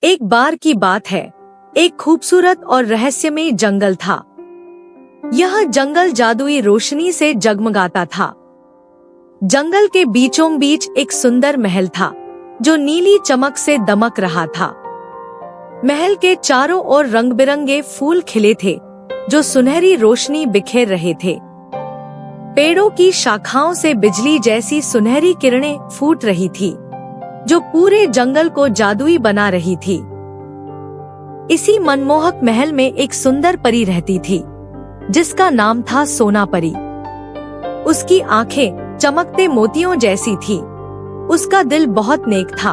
एक बार की बात है, एक खूबसूरत और रहस्यमय जंगल था। यह जंगल जादुई रोशनी से जगमगाता था। जंगल के बीचों बीच एक सुंदर महल था, जो नीली चमक से दमक रहा था। महल के चारों ओर रंग बिरंगे फूल खिले थे, जो सुनहरी रोशनी बिखेर रहे थे। पेड़ों की शाखाओं से बिजली जैसी सुनहरी किरणें फूट रही थी, जो पूरे जंगल को जादुई बना रही थी। इसी मनमोहक महल में एक सुंदर परी रहती थी, जिसका नाम था सोना परी। उसकी आंखें चमकते मोतियों जैसी थी, उसका दिल बहुत नेक था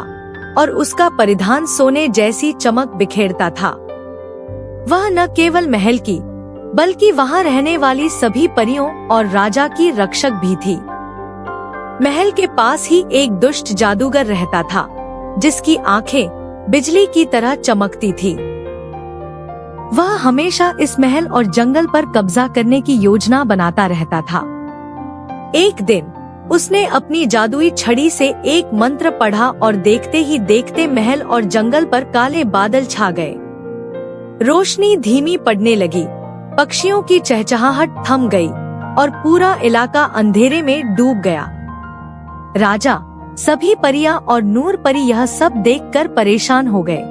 और उसका परिधान सोने जैसी चमक बिखेरता था। वह न केवल महल की, बल्कि वहां रहने वाली सभी परियों और राजा की रक्षक भी थी। महल के पास ही एक दुष्ट जादूगर रहता था, जिसकी आंखें बिजली की तरह चमकती थी। वह हमेशा इस महल और जंगल पर कब्जा करने की योजना बनाता रहता था। एक दिन उसने अपनी जादुई छड़ी से एक मंत्र पढ़ा और देखते ही देखते महल और जंगल पर काले बादल छा गए। रोशनी धीमी पड़ने लगी, पक्षियों की चहचहाहट थम गई और पूरा इलाका अंधेरे में डूब गया। राजा, सभी परियां और नूर परी यह सब देखकर परेशान हो गए।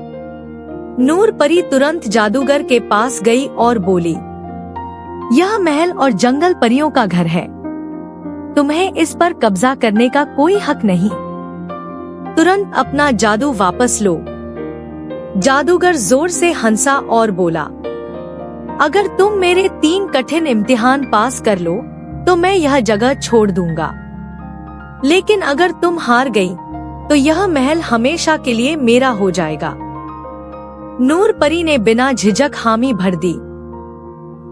नूर परी तुरंत जादूगर के पास गई और बोली, यह महल और जंगल परियों का घर है, तुम्हें इस पर कब्जा करने का कोई हक नहीं। तुरंत अपना जादू वापस लो। जादूगर जोर से हंसा और बोला, अगर तुम मेरे 3 कठिन इम्तिहान पास कर लो तो मैं यह जगह छोड़ दूंगा, लेकिन अगर तुम हार गई तो यह महल हमेशा के लिए मेरा हो जाएगा। नूर परी ने बिना झिझक हामी भर दी।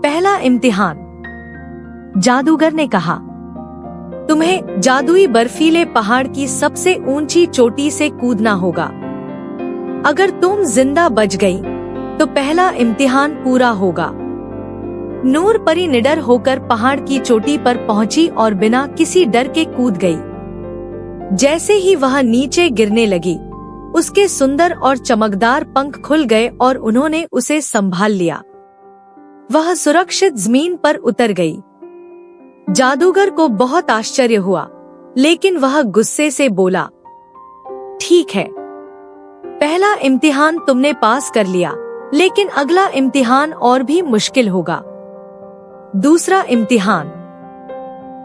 पहला इम्तिहान, जादूगर ने कहा, तुम्हें जादुई बर्फीले पहाड़ की सबसे ऊंची चोटी से कूदना होगा। अगर तुम जिंदा बच गई तो पहला इम्तिहान पूरा होगा। नूर परी निडर होकर पहाड़ की चोटी पर पहुंची और बिना किसी डर के कूद गई। जैसे ही वह नीचे गिरने लगी, उसके सुंदर और चमकदार पंख खुल गए और उन्होंने उसे संभाल लिया। वह सुरक्षित जमीन पर उतर गई। जादूगर को बहुत आश्चर्य हुआ, लेकिन वह गुस्से से बोला, ठीक है, पहला इम्तिहान तुमने पास कर लिया, लेकिन अगला इम्तिहान और भी मुश्किल होगा। दूसरा इम्तिहान।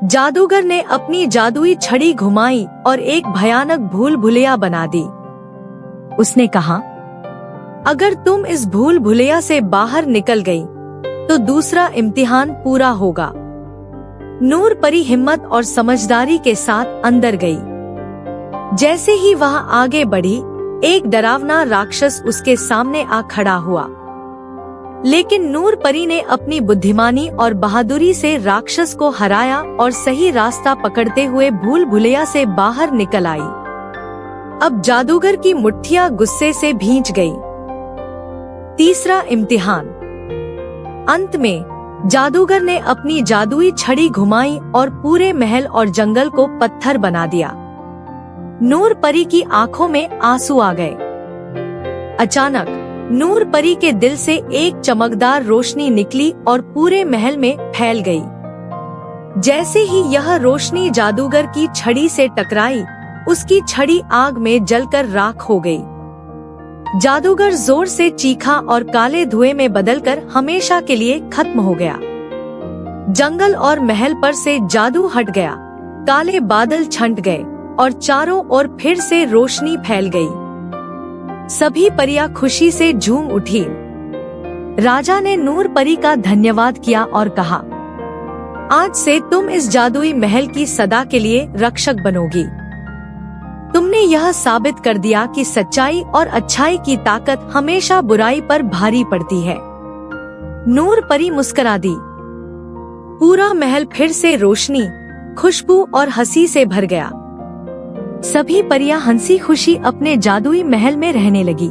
जादूगर ने अपनी जादुई छड़ी घुमाई और एक भयानक भूल भुलैया बना दी। उसने कहा, अगर तुम इस भूल भुलैया से बाहर निकल गई तो दूसरा इम्तिहान पूरा होगा। नूर परी हिम्मत और समझदारी के साथ अंदर गई। जैसे ही वह आगे बढ़ी, एक डरावना राक्षस उसके सामने आ खड़ा हुआ, लेकिन नूर परी ने अपनी बुद्धिमानी और बहादुरी से राक्षस को हराया और सही रास्ता पकड़ते हुए भूल भुलैया से बाहर निकल आई। अब जादूगर की मुट्ठियां गुस्से से भींच गई। तीसरा इम्तिहान। अंत में जादूगर ने अपनी जादुई छड़ी घुमाई और पूरे महल और जंगल को पत्थर बना दिया। नूर परी की आंखों में आंसू आ गए। अचानक नूर परी के दिल से एक चमकदार रोशनी निकली और पूरे महल में फैल गई। जैसे ही यह रोशनी जादूगर की छड़ी से टकराई, उसकी छड़ी आग में जलकर राख हो गई। जादूगर जोर से चीखा और काले धुएं में बदलकर हमेशा के लिए खत्म हो गया। जंगल और महल पर से जादू हट गया, काले बादल छंट गए और चारों ओर फिर से रोशनी फैल गई। सभी परियां खुशी से झूम उठी। राजा ने नूर परी का धन्यवाद किया और कहा, आज से तुम इस जादुई महल की सदा के लिए रक्षक बनोगी। तुमने यह साबित कर दिया कि सच्चाई और अच्छाई की ताकत हमेशा बुराई पर भारी पड़ती है। नूर परी मुस्कुरा दी। पूरा महल फिर से रोशनी, खुशबू और हंसी से भर गया। सभी परियां हंसी खुशी अपने जादुई महल में रहने लगी।